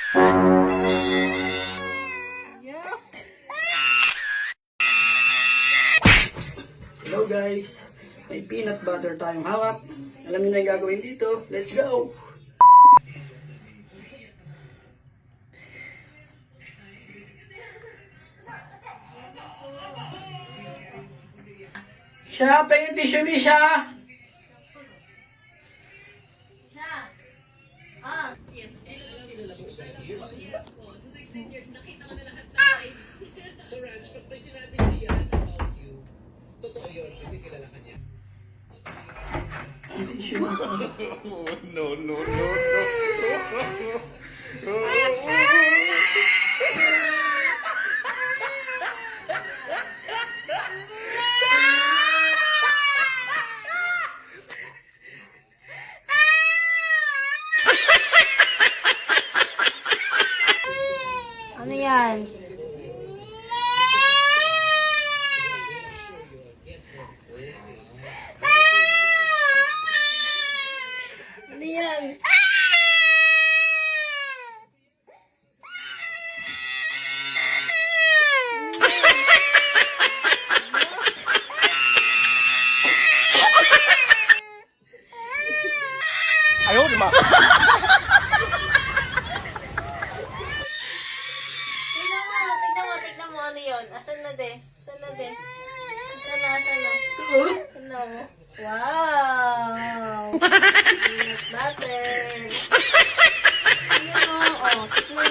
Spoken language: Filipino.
Hello guys, may peanut butter tayong hawak. Alam niyo na yung gagawin dito. Let's go! Siya, pahingin tissue ni siya! Sa ranch, pag may sinabi siya about you, totoo yun kasi kilala ka niya. Tissue na. No, no, no, no. Ano yan? Ano yan? Ayaw, di ba? Tignan mo ano yun. Asan na de? Asan na de? Asan na? Tignan mo. Wow! Peanut butter! Tignan mo, oh. Tignan